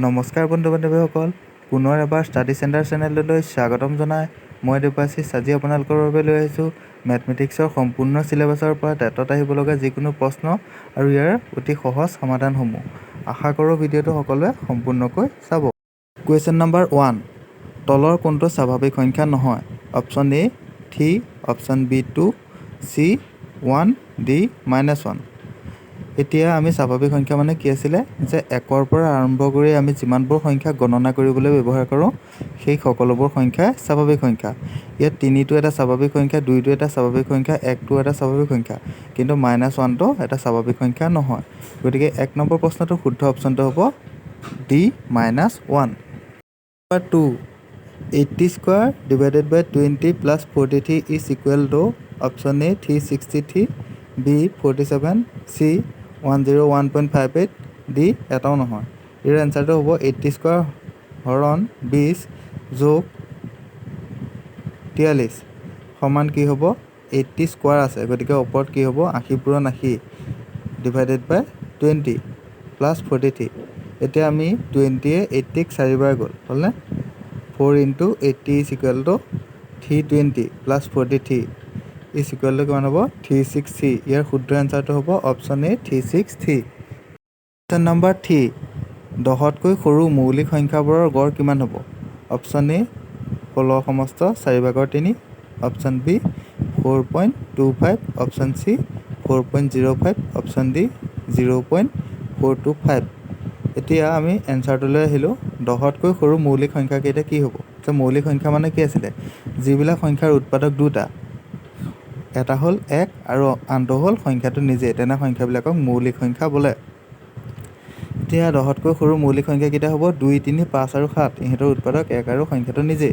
নমস্কাৰ বন্ধু বান্ধৱীসকল, পুনৰ এবাৰ ষ্টাডি চেণ্টাৰ চেনেললৈ স্বাগতম জনাই মই দেৱাশিষ আজি আপোনালোকৰ বাবে লৈ আহিছোঁ মেথমেটিক্সৰ সম্পূৰ্ণ চিলেবাছৰ পৰা টেটত আহিব লগা যিকোনো প্ৰশ্ন আৰু ইয়াৰ অতি সহজ সমাধানসমূহ। আশা কৰোঁ ভিডিঅ'টো সকলোৱে সম্পূৰ্ণকৈ চাব। কুৱেশ্যন নম্বৰ 1, তলৰ কোনটো স্বাভাৱিক সংখ্যা নহয়? Option A 3, option B 2, C 1, D -1। এতিয়া আমি স্বাভাৱিক সংখ্যা মানে কি আছিলে যে 1ৰ পৰা আৰম্ভ কৰি আমি যিমানবোৰ সংখ্যা গণনা কৰিবলৈ ব্যৱহাৰ কৰোঁ সেই সকলোবোৰ সংখ্যাই স্বাভাৱিক সংখ্যা। ইয়াত 3টো এটা স্বাভাৱিক সংখ্যা, 2টো এটা স্বাভাৱিক সংখ্যা, 1টো এটা স্বাভাৱিক সংখ্যা, কিন্তু -1টো এটা স্বাভাৱিক সংখ্যা নহয়। গতিকে 1 নম্বৰ প্ৰশ্নটোৰ শুদ্ধ অপশ্যনটো হ'ব D -1। Number 2, 80² / 20 + 43 is equal to option A 363, B 47, C 101.58, D এটাও নহয়। ইয়াৰ এনচাৰটো হ'ব 80² / 20 + 43 সমান কি হ'ব 80² আছে, গতিকে ওপৰত কি হ'ব 80 × 80 / 20 + 43। এতিয়া আমি 20য়ে 80ক 4বাৰ গ'ল হ'লনে? 4 × 80 is equal to 320 + 43 is equal to কিমান হ'ব 363। ইয়াৰ শুদ্ধ এনচাৰটো হ'ব অপশ্যন এ 363। কুৱেশ্যন নম্বৰ 3, 10তকৈ সৰু মৌলিক সংখ্যাবোৰৰ গড় কিমান হ'ব? অপশ্যন এ 16 সমস্ত 4/3, option B 4.25, option C 4.05, option D 0.425। এতিয়া আমি এনচাৰটোলৈ আহিলোঁ। 10তকৈ সৰু মৌলিক সংখ্যাকেইটা কি হ'ব? তো মৌলিক সংখ্যা মানে কি আছিলে? যিবিলাক সংখ্যাৰ উৎপাদক দুটা, এটা হ'ল 1 আৰু আনটো হ'ল সংখ্যাটো নিজে, তেনে সংখ্যাবিলাকক মৌলিক সংখ্যা বোলে। এতিয়া 10তকৈ সৰু মৌলিক সংখ্যাকেইটা হ'ব 2, 3, 5 আৰু 7। ইহঁতৰ উৎপাদক 1 আৰু সংখ্যাটো নিজে,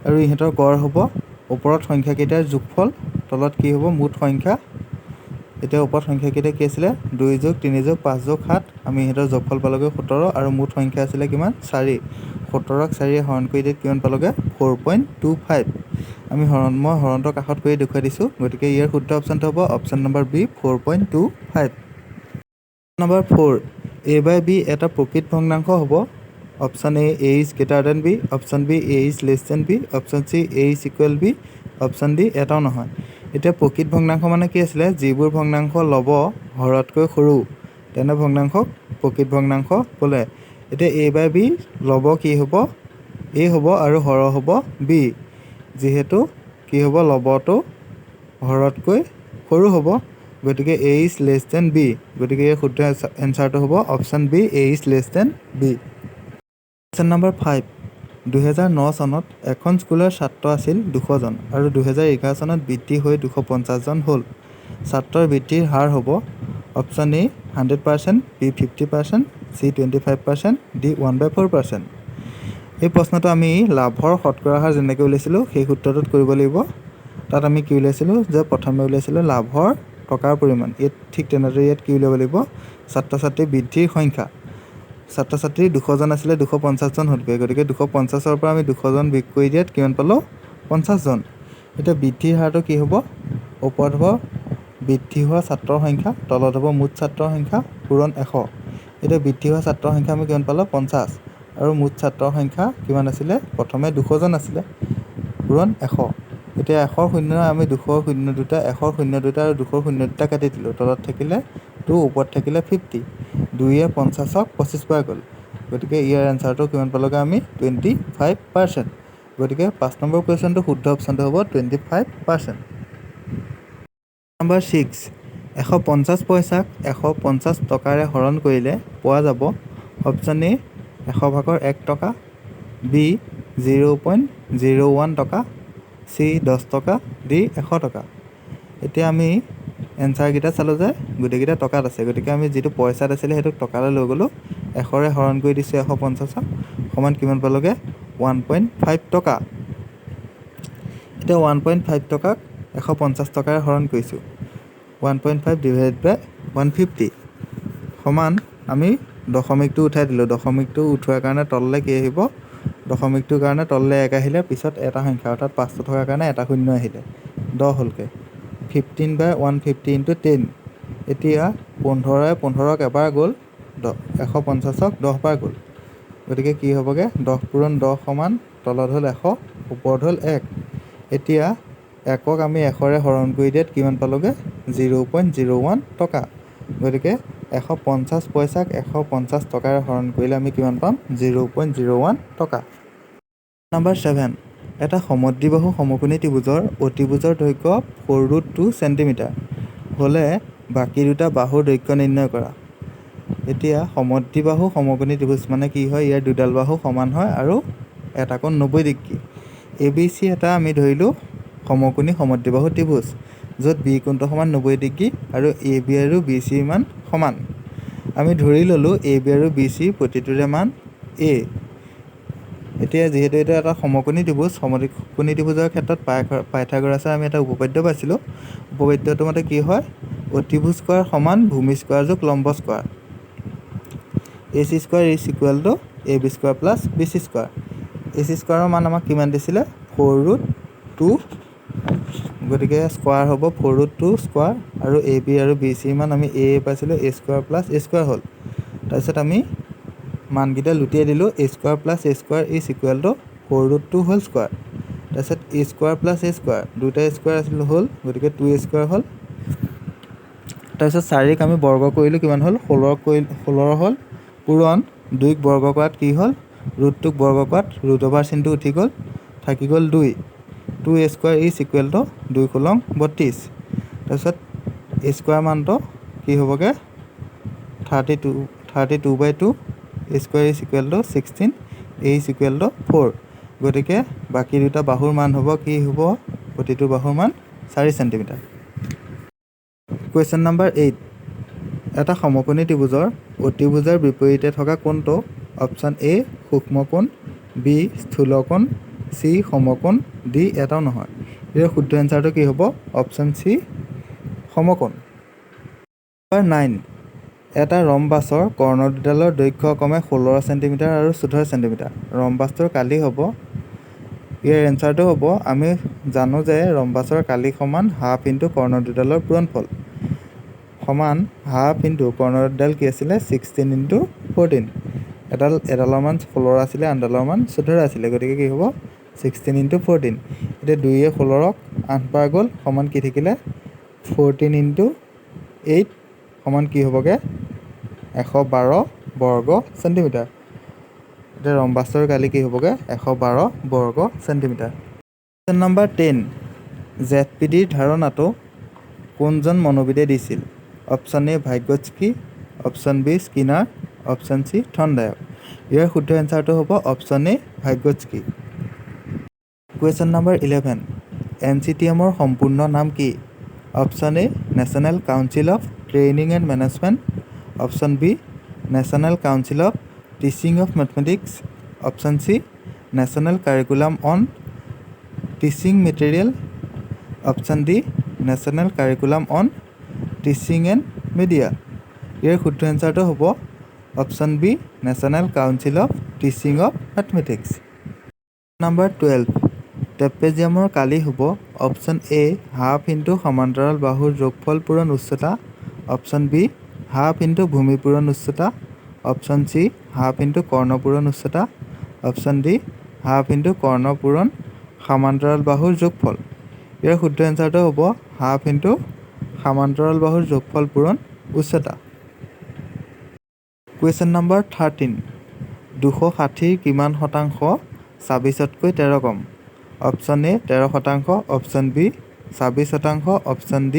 আৰু ইহঁতৰ গড় হ'ব ওপৰত সংখ্যাকেইটাৰ যোগফল, তলত কি হ'ব মুঠ সংখ্যা। এতিয়া ওপৰত সংখ্যাকেইটা কি আছিলে 2 + 3 + 5 + 7, আমি ইহঁতৰ যোগফল পালোগৈ 17 আৰু মুঠ সংখ্যা আছিলে কিমান 4। 17ক 4য়ে হৰণ কৰি দিয়াত কিমান পালোগৈ 4.25। মই হৰণটোৰ কাষত কৰি দেখুৱাই দিছোঁ, গতিকে ইয়াৰ শুদ্ধ অপশ্যনটো হ'ব option number B 4.25। Number 4, a/b এটা প্ৰকৃত ভগ্নাংশ হ'ব। Option A is greater than b, option B is less than b, option C is equal b, option D এটাও নহয়। এতিয়া প্ৰকৃত ভগ্নাংশ মানে কি আছিলে? যিবোৰ ভগ্নাংশ লব হৰতকৈ সৰু তেনে ভগ্নাংশক প্ৰকৃত ভগ্নাংশ বোলে। এতিয়া a/b লব কি হ'ব a হ'ব আৰু হৰ হ'ব b। যিহেতু কি হ'ব লবটো হৰতকৈ সৰু হ'ব, গতিকে a is less than b, গতিকে ইয়াৰ শুদ্ধ এনচাৰটো হ'ব option B a is less than b। Question number 5, 2009 চনত এখন স্কুলৰ ছাত্ৰ আছিল 200 জন আৰু 2011 চনত বৃদ্ধি হৈ 250 জন হ'ল। ছাত্ৰৰ বৃদ্ধিৰ হাৰ হ'ব option A 100%, B 50%, C 25%, D 1/4%। এই প্ৰশ্নটো আমি লাভৰ শতকৰা হাৰ যেনেকৈ উলিয়াইছিলোঁ সেই সূত্ৰটোত কৰিব লাগিব। তাত আমি কি উলিয়াইছিলোঁ যে প্ৰথমে উলিয়াইছিলোঁ লাভৰ টকাৰ পৰিমাণ। ইয়াত ঠিক তেনেদৰে ইয়াত কি উলিয়াব লাগিব ছাত্ৰ ছাত্ৰী বৃদ্ধিৰ সংখ্যা। ছাত্ৰ ছাত্ৰী 200 জন আছিলে 250 জন হ'লগৈ, গতিকে 250ৰ পৰা আমি 200 জন বিয়োগ কৰি দিয়াত কিমান পালোঁ 50 জন। এতিয়া বৃদ্ধিৰ হাৰটো কি হ'ব? ওপৰত হ'ব বৃদ্ধি হোৱা ছাত্ৰৰ সংখ্যা, তলত হ'ব মুঠ ছাত্ৰৰ সংখ্যা পূৰণ 100। এতিয়া বৃদ্ধি হোৱা ছাত্ৰৰ সংখ্যা আমি কিমান পালোঁ 50, আৰু মুঠ ছাত্ৰৰ সংখ্যা কিমান আছিলে? প্ৰথমে 200 জন আছিলে পূৰণ 100। এতিয়া 100ৰ শূন্য আমি 200ৰ শূন্য দুটা, 100ৰ শূন্য দুটা আৰু 200ৰ শূন্য দুটা কাটি দিলোঁ। তলত থাকিলে 2, ওপৰত থাকিলে 50। 2য়ে 50ক 25 বাৰ গ'ল, গতিকে ইয়াৰ এনচাৰটো কিমান পালোগৈ আমি 25%। গতিকে 5 নম্বৰ কুৱেশ্যনটো শুদ্ধ অপশ্যনটো হ'ব 25%। নম্বৰ 6, 150 পইচাক 150 টকাৰে হৰণ কৰিলে পোৱা যাব অপশ্যন এ 100/1 টকা, বি 0.01 টকা, চি 10 টকা, ডি 100 টকা। এতিয়া আমি এনচাৰকেইটা চালোঁ যে গোটেইকেইটা টকাত আছে, গতিকে আমি যিটো পইচাত আছিলে সেইটো টকালৈ লৈ গ'লোঁ। 100ৰে হৰণ কৰি দিছোঁ 150ক, সমান কিমান পালোগৈ 1.5 টকা। এতিয়া 1.5 টকাক 150 টকাৰে হৰণ কৰিছোঁ। 1.5 / 150 সমান আমি দশমিকটো উঠাই দিলোঁ। দশমিকটো উঠোৱাৰ কাৰণে তললৈ কি আহিব? দশমিকটোৰ কাৰণে তললৈ 1 আহিলে, পিছত এটা সংখ্যা অৰ্থাৎ 5টো থকাৰ কাৰণে এটা শূন্য আহিলে, 10 হ'লগৈ। 15/150 × 10। এতিয়া 15ৰে 15ক এবাৰ গ'ল, 150ক 10 বাৰ গ'ল, গতিকে কি হ'বগৈ 10 পূৰণ 10 সমান তলত হ'ল 100 ওপৰত হ'ল 1। এতিয়া 1ক আমি 100ৰে হৰণ কৰি দিয়াত কিমান পালোগৈ 0.01 টকা। গতিকে 150 পইচাক 150 টকাৰে হৰণ কৰিলে আমি কিমান পাম 0.01 টকা। নম্বৰ 7 এটা সমদ্বিবাহু সমকোণী ত্ৰিভুজৰ অতিভুজৰ দৈৰ্ঘ্য 4√2 চেণ্টিমিটাৰ হ'লে বাকী দুটা বাহুৰ দৈৰ্ঘ্য নিৰ্ণয় কৰা। এতিয়া সমদ্বিবাহু সমকোণী ত্ৰিভুজ মানে কি হয়, ইয়াৰ দুডাল বাহু সমান হয় আৰু এটা কোণ 90 ডিগ্ৰী। ABC এটা আমি ধৰিলোঁ সমকোণী সমদ্বিবাহু ত্ৰিভুজ, য'ত বি কোণটো সমান 90 ডিগ্ৰী আৰু AB আৰু BC মান সমান। আমি ধৰি ল'লোঁ AB আৰু BC প্ৰতিটোৰে মান A। এতিয়া যিহেতু এইটো এটা সমকোণী ত্ৰিভুজ, সমকোণী ত্ৰিভুজৰ ক্ষেত্ৰত পাইথাগোৰাছৰ আমি এটা উপপাদ্য পাইছিলোঁ। উপপাদ্যটো মতে কি হয়, অতিভুজ স্কোৱাৰ সমান ভূমি স্কোৱাৰ যোগ লম্ব square. AC square is equal two AB square plus BC square. AC স্কোৱাৰৰ মান আমাক কিমান দিছিলে 4√2, গতিকে স্কোৱাৰ হ'ব 4√2 স্কোৱাৰ আৰু AB আৰু BC মান আমি A পাইছিলোঁ A square plus A square হ'ল। তাৰপিছত আমি মানকেইটা লুটিয়াই দিলোঁ A square plus A square is equal to 4√2 whole square. তাৰপিছত A square plus A square দুটা স্কোৱাৰ আছিল হ'ল, গতিকে 2A স্কোৱাৰ হ'ল। তাৰপিছত 4ক আমি বৰ্গ কৰিলোঁ, কিমান হ'ল 16 হ'ল, পূৰণ 2ক বৰ্গ কৰাত কি হ'ল ৰুটটোক বৰ্গ কৰাত ৰুট অভাৰ চিনটো উঠি গ'ল, থাকি গ'ল 2A square is equal two 2 × 32। তাৰপিছত A স্কোৱাৰ মানটো কি হ'বগৈ 32/2, A square is equal two 16, A is equal two 4। গতিকে বাকী দুটা বাহুৰ মান হ'ব কি হ'ব, প্ৰতিটো বাহুৰ মান 4 চেণ্টিমিটাৰ। কুৱেশ্যন নম্বৰ 8 এটা সমকোণী ত্ৰিভুজৰ অতিভুজৰ বিপৰীতে থকা কোণটো অপশ্যন A সূক্ষ্ম কোণ, B স্থূল কোণ, C সমকোণ, D এটাও নহয়। ইয়াৰ শুদ্ধ এনচাৰটো কি হ'ব অপশ্যন C সমকোণ। নম্বৰ 9 এটা ৰম্বাছৰ কৰ্ণ দুডালৰ দৈৰ্ঘ্য ক্ৰমে 16 চেণ্টিমিটাৰ আৰু 14 চেণ্টিমিটাৰ। ৰম্বাছটোৰ কালি হ'ব, ইয়াৰ এনচাৰটো হ'ব, আমি জানো যে ৰম্বাছৰ কালি সমান হাফ ইনটু কৰ্ণ দুডালৰ পূৰণফল সমান হাফ ইনটু কৰ্ণ দুডাল কি আছিলে 16 × 14। এডালৰ মান 16 আছিলে, আনডালৰ মান 14 আছিলে, গতিকে কি হ'ব 16 × 14। এতিয়া 2য়ে 16ক 8 বাৰ গ'ল, সমান কি থাকিলে 14 × 8 সমান কি হ'বগৈ 112 বৰ্গ চেণ্টিমিটাৰ। এতিয়া ৰম্বাছৰ কালি কি হ'বগৈ 112 বৰ্গ চেণ্টিমিটাৰ। কুৱেশ্যন নম্বৰ 10 ZPDৰ ধাৰণাটো কোনজন মনোবিদে দিছিল? Option A Vygotsky, option B Skinner, option C Thorndike. ইয়াৰ শুদ্ধ এনচাৰটো হ'ব option A Vygotsky. Question number 11 NCTMৰ সম্পূৰ্ণ নাম কি? Option A National Council of Training and Management, option B National Council of Teaching of Mathematics, option C National Curriculum on Teaching Material, option D National Curriculum on Teaching and Media. ইয়াৰ শুদ্ধ এনচাৰটো হ'ব option B National Council of Teaching of mathematics. Number 12 ট্ৰেপেজিয়ামৰ কালি হ'ব option A half into সমান্তৰাল বাহুৰ যোগফল পূৰণ উচ্চতা, অপশ্যন B হাফ ইনটু ভূমি পূৰণ উচ্চতা, অপশ্যন C হাফ ইনটু কৰ্ণ পূৰণ উচ্চতা, অপশ্যন D হাফ ইনটু কৰ্ণ পূৰণ সমান্তৰাল বাহুৰ যোগফল। ইয়াৰ শুদ্ধ এনচাৰটো হ'ব হাফ ইনটু সমান্তৰাল বাহুৰ যোগফল পূৰণ উচ্চতা। কুৱেশ্যন নম্বৰ 13 260ৰ কিমান শতাংশ 26তকৈ 13 কম? Option A 13%, option B 26%, option D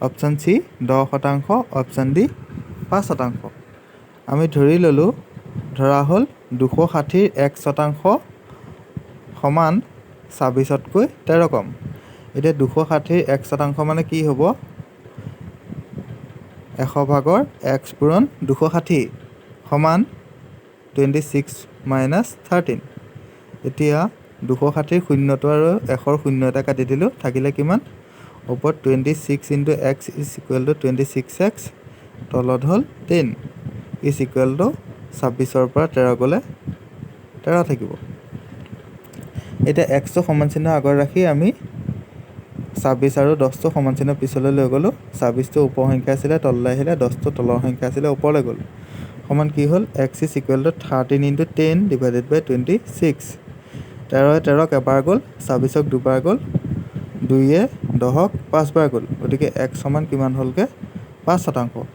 option C 10%, option D 5%। আমি ধৰা হ'ল 260ৰ 1% সমান 26তকৈ 13 কম। এতিয়া 260ৰ 1% মানে কি হ'ব 100 / x পূৰণ 260 সমান 26 - 13। এতিয়া 260ৰ শূন্যটো আৰু 100ৰ শূন্য এটা কাটি দিলোঁ, থাকিলে কিমান ওপৰত 26 × x is equal two 26x, তলত হ'ল 10 ইজ ইকুৱেল টু 26ৰ পৰা 13 গ'লে 13 থাকিব। এতিয়া xটো সমান চিহ্ন আগত ৰাখি আমি 26 আৰু 10টো সমান চিহ্ন পিছলৈ লৈ গ'লোঁ। 26টো ওপৰ সংখ্যা আছিলে তললৈ আহিলে, 10টো তলৰ সংখ্যা আছিলে ওপৰলৈ গ'ল। সমান কি হ'ল x is equal to 13 × 10 divided by 26 13 13ক এবাৰ গ'ল 26ক দুবাৰ গ'ল 2 10ক 5 বাৰ গ'ল গতিকে এক্স সমান কিমান হ'লগৈ 5%।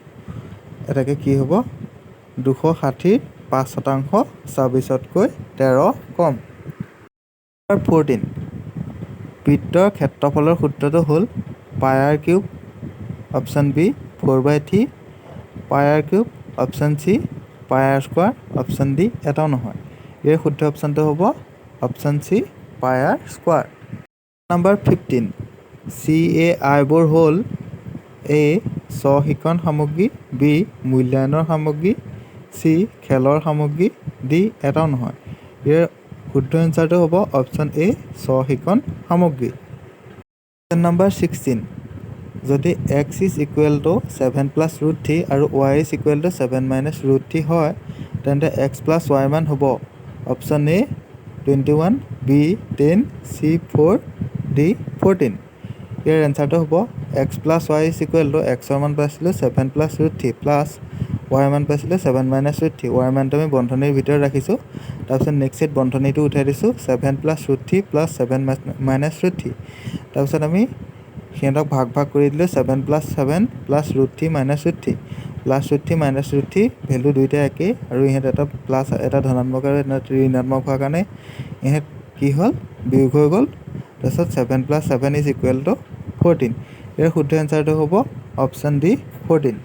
এটাকে কি হ'ব 260 5% 26তকৈ 13 কম। 14 বৃত্তৰ ক্ষেত্ৰফলৰ সূত্ৰটো হ'ল পাই আৰ কিউব অপশ্যন বি 4/3 পাই আৰ কিউব অপশ্যন চি পাই আৰ স্কোৱাৰ অপশ্যন ডি এটাও নহয়। ইয়াৰ শুদ্ধ অপশ্যনটো হ'ব অপশ্যন চি পাই আৰ স্কোৱাৰ। নম্বৰ 15 চি এ আইবোৰ হ'ল এ চহীকৰণ সামগ্ৰী বি মূল্যায়নৰ সামগ্ৰী চি খেলৰ সামগ্ৰী ডি এটাও নহয়। ইয়াৰ শুদ্ধ এনচাৰটো হ'ব অপশ্যন এ চহীকৰণ সামগ্ৰী। নম্বৰ 16 যদি এক্স ইজ ইকুৱেল টু 7 + √3 আৰু ৱাই ইজ ইকুৱেল টু 7 - √3 হয় তেন্তে এক্স প্লাছ ৱাই মান হ'ব option A 21 B 10 C 4 D 14। ইয়াৰ এনচাৰটো হ'ব X plus Y is equal to এক্সৰ মান পাইছিলোঁ 7 + √3 প্লাছ ৱাই মান পাইছিলোঁ 7 - √3 ৱাই মানটো আমি বন্ধনীৰ ভিতৰত ৰাখিছোঁ তাৰপিছত নেক্সট বন্ধনীটো উঠাই দিছোঁ 7 + √3 প্লাছ 7 - √3 তাৰপিছত আমি সিহঁতক ভাগ ভাগ কৰি দিলোঁ 7 + 7 প্লাছ √3 - √3 প্লাছ √3 - √3 ভেলু দুইটা একেই আৰু ইহঁত এটা প্লাছ এটা ধনাত্মক আৰু এটা ঋণাত্মক হোৱাৰ কাৰণে ইহঁত কি হ'ল বিয়োগ হৈ গ'ল তাৰপিছত 7 + 7 ইজ ইকুৱেল টু 14। ইয়াৰ শুদ্ধ এনচাৰটো হ'ব অপশ্যন ডি 14।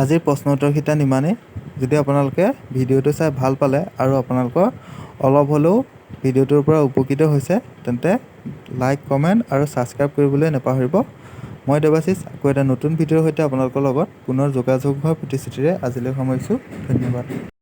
আজিৰ প্ৰশ্ন উত্তৰকেইটা ইমানেই। যদি আপোনালোকে ভিডিঅ'টো চাই ভাল পালে আৰু আপোনালোকৰ অলপ হ'লেও ভিডিঅ'টোৰ পৰা উপকৃত হৈছে তেন্তে লাইক কমেণ্ট আৰু ছাবস্ক্ৰাইব কৰিবলৈ নাপাহৰিব। মই দেৱাশিষ আকৌ এটা নতুন ভিডিঅ'ৰ সৈতে আপোনালোকৰ লগত পুনৰ যোগাযোগ হোৱাৰ প্ৰতিশ্ৰুতিৰে আজিলৈ সামৰিছোঁ। ধন্যবাদ।